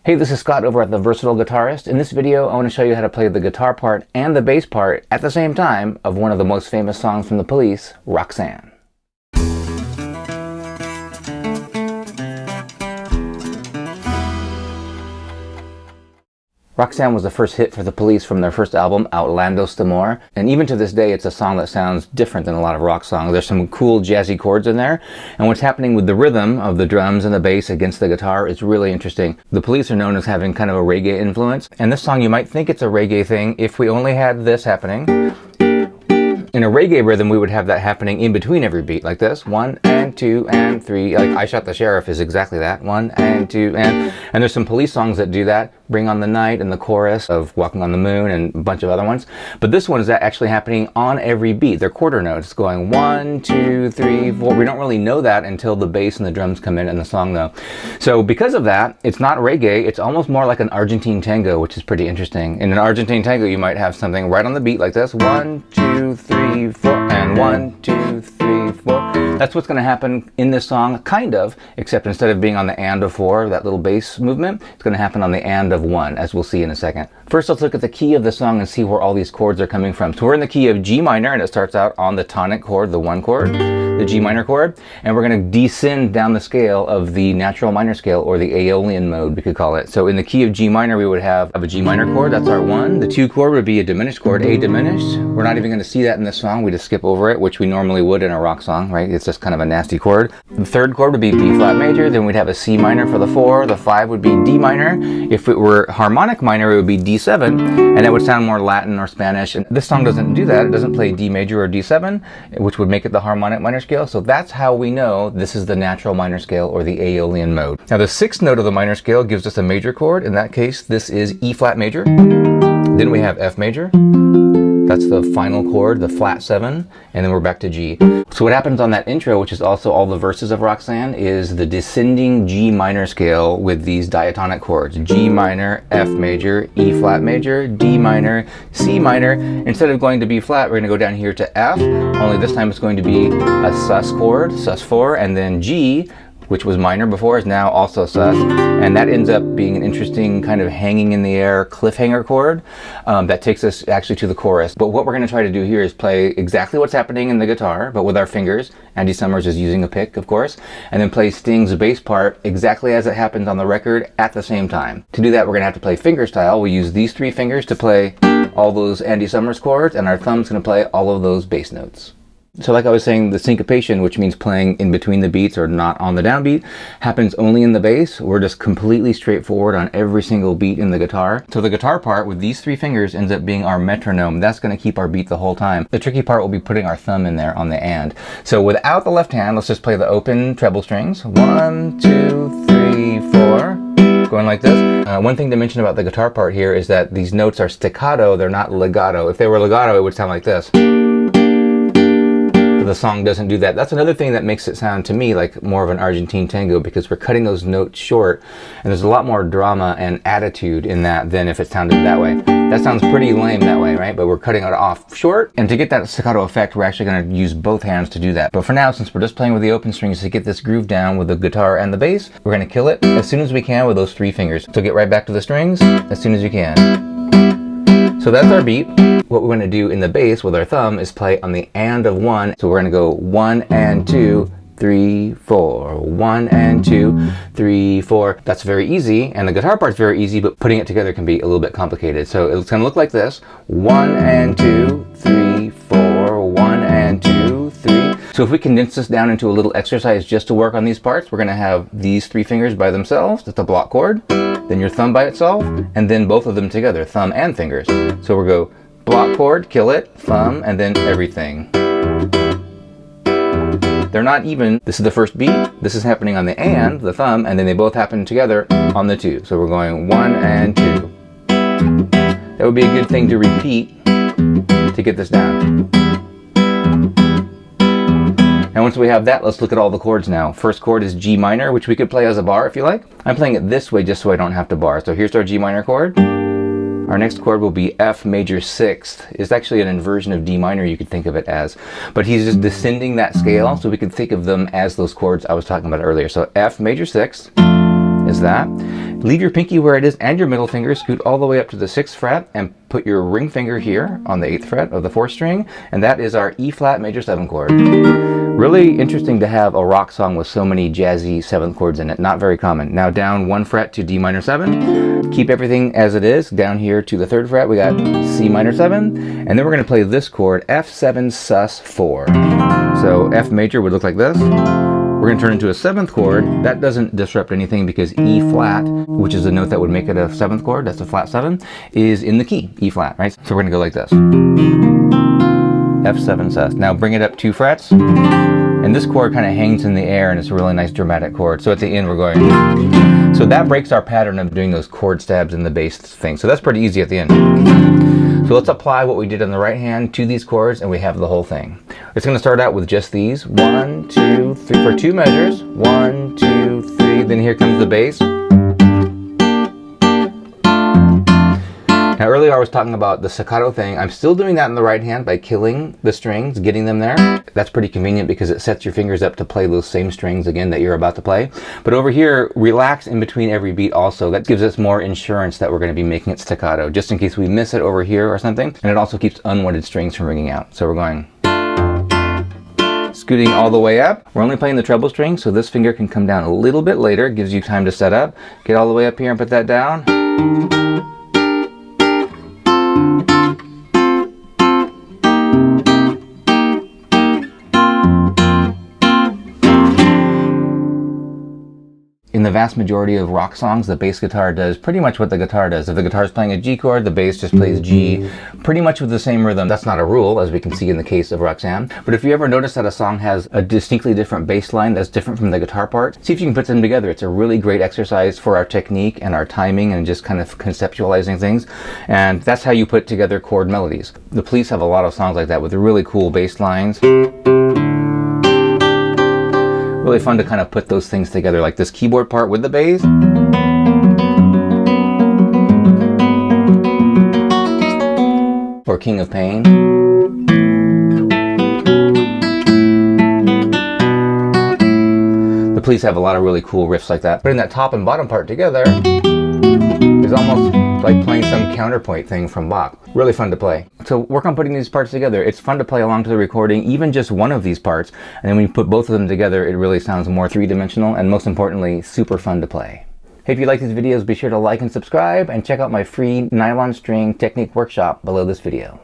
Hey, this is Scott over at The Versatile Guitarist. In this video, I want to show you how to play the guitar part and the bass part at the same time of one of the most famous songs from the Police, Roxanne. Roxanne was the first hit for the Police from their first album, Outlandos d'Amore, and even to this day it's a song that sounds different than a lot of rock songs. There's some cool jazzy chords in there, and what's happening with the rhythm of the drums and the bass against the guitar is really interesting. The Police are known as having kind of a reggae influence, and this song you might think it's a reggae thing if we only had this happening. In a reggae rhythm, we would have that happening in between every beat, like this. 1 and 2 and 3. Like I Shot the Sheriff is exactly that. 1 and 2 and there's some Police songs that do that. Bring on the Night and the chorus of Walking on the Moon and a bunch of other ones. But this one is actually happening on every beat. They're quarter notes going 1, 2, 3, 4. We don't really know that until the bass and the drums come in the song though. So because of that, it's not reggae. It's almost more like an Argentine tango, which is pretty interesting. In an Argentine tango, you might have something right on the beat like this. 1, 2, 3, 4, and 1, 2, 3, 4. That's what's going to happen in this song, kind of, except instead of being on the and of 4, that little bass movement, it's going to happen on the and of 1, as we'll see in a second. First, let's look at the key of the song and see where all these chords are coming from. So we're in the key of G minor, and it starts out on the tonic chord, the 1 chord, the G minor chord, and we're going to descend down the scale of the natural minor scale, or the Aeolian mode, we could call it. So in the key of G minor, we would have a G minor chord, that's our 1. The 2 chord would be a diminished chord, A diminished. We're not even going to see that in this song, we just skip over it, which we normally would in a rock song, right? It's just kind of a nasty chord. The 3rd chord would be B flat major, then we'd have a C minor for the 4, the 5 would be D minor. If it were harmonic minor, it would be D7, and that would sound more Latin or Spanish. And this song doesn't do that, it doesn't play D major or D7, which would make it the harmonic minor scale, so that's how we know this is the natural minor scale, or the Aeolian mode. Now the 6th note of the minor scale gives us a major chord. In that case, this is E flat major. Then we have F major. That's the final chord, the flat 7, and then we're back to G. So what happens on that intro, which is also all the verses of Roxanne, is the descending G minor scale with these diatonic chords. G minor, F major, E flat major, D minor, C minor. Instead of going to B flat, we're going to go down here to F, only this time it's going to be a sus chord, sus4, and then G, which was minor before, is now also sus, and that ends up being an interesting kind of hanging in the air cliffhanger chord that takes us actually to the chorus. But what we're going to try to do here is play exactly what's happening in the guitar, but with our fingers. Andy Summers is using a pick, of course, and then play Sting's bass part exactly as it happens on the record at the same time. To do that, we're going to have to play fingerstyle. We'll use these 3 fingers to play all those Andy Summers chords, and our thumb's going to play all of those bass notes. So like I was saying, the syncopation, which means playing in between the beats or not on the downbeat, happens only in the bass. We're just completely straightforward on every single beat in the guitar. So the guitar part with these 3 fingers ends up being our metronome. That's going to keep our beat the whole time. The tricky part will be putting our thumb in there on the and. So without the left hand, let's just play the open treble strings. 1, 2, 3, 4. Going like this. One thing to mention about the guitar part here is that these notes are staccato, they're not legato. If they were legato, it would sound like this. The song doesn't do that. That's another thing that makes it sound to me like more of an Argentine tango, because we're cutting those notes short, and there's a lot more drama and attitude in that than if it sounded that way. That sounds pretty lame that way, right? But we're cutting it off short, and to get that staccato effect, we're actually going to use both hands to do that. But for now, since we're just playing with the open strings to get this groove down with the guitar and the bass, we're going to kill it as soon as we can with those 3 fingers. So get right back to the strings as soon as you can. So that's our beat. What we're going to do in the bass with our thumb is play on the and of 1. So we're going to go 1 and 2, 3, 4. 1 and 2, 3, 4. That's very easy, and the guitar part's very easy, but putting it together can be a little bit complicated. So it's going to look like this. 1 and 2, 3, 4. 1 and 2, 3. So if we condense this down into a little exercise just to work on these parts, we're going to have these 3 fingers by themselves. That's a block chord. Then your thumb by itself, and then both of them together, thumb and fingers. So we'll go block chord, kill it, thumb, and then everything. They're not even. This is the first beat, this is happening on the and, the thumb, and then they both happen together on the 2. So we're going 1 and 2. That would be a good thing to repeat to get this down. And once we have that, let's look at all the chords now. First chord is G minor, which we could play as a bar if you like. I'm playing it this way just so I don't have to bar. So here's our G minor chord. Our next chord will be F major 6th. It's actually an inversion of D minor, you could think of it as. But he's just descending that scale, so we could think of them as those chords I was talking about earlier. So F major 6th is that. Leave your pinky where it is and your middle finger, scoot all the way up to the 6th fret and put your ring finger here on the 8th fret of the 4th string, and that is our E flat major 7 chord. Really interesting to have a rock song with so many jazzy 7th chords in it, not very common. Now down 1 fret to D minor 7, keep everything as it is. Down here to the 3rd fret we got C minor 7, and then we're going to play this chord, F7 sus 4. So F major would look like this. We're going to turn into a 7th chord. That doesn't disrupt anything because E flat, which is the note that would make it a 7th chord, that's a flat 7, is in the key, E flat, right? So we're going to go like this. F7 sus. Now bring it up 2 frets, and this chord kind of hangs in the air and it's a really nice dramatic chord. So at the end we're going. So that breaks our pattern of doing those chord stabs in the bass thing. So that's pretty easy at the end. So let's apply what we did on the right hand to these chords and we have the whole thing. It's going to start out with just these. 1, 2, 3 for 2 measures. 1, 2, 3. Then here comes the bass. Now earlier I was talking about the staccato thing. I'm still doing that in the right hand by killing the strings, getting them there. That's pretty convenient because it sets your fingers up to play those same strings again that you're about to play. But over here, relax in between every beat also. That gives us more insurance that we're going to be making it staccato, just in case we miss it over here or something. And it also keeps unwanted strings from ringing out. So we're going. Scooting all the way up. We're only playing the treble string, so this finger can come down a little bit later. It gives you time to set up. Get all the way up here and put that down. In the vast majority of rock songs, the bass guitar does pretty much what the guitar does. If the guitar is playing a G chord, the bass just plays G, pretty much with the same rhythm. That's not a rule, as we can see in the case of Roxanne. But if you ever notice that a song has a distinctly different bass line that's different from the guitar part, see if you can put them together. It's a really great exercise for our technique and our timing and just kind of conceptualizing things. And that's how you put together chord melodies. The Police have a lot of songs like that with really cool bass lines. Really fun to kind of put those things together, like this keyboard part with the bass. Or King of Pain. The Police have a lot of really cool riffs like that. Putting that top and bottom part together is almost like playing some counterpoint thing from Bach. Really fun to play. So work on putting these parts together. It's fun to play along to the recording, even just one of these parts. And then when you put both of them together, it really sounds more three-dimensional and most importantly, super fun to play. Hey, if you like these videos, be sure to like and subscribe and check out my free nylon string technique workshop below this video.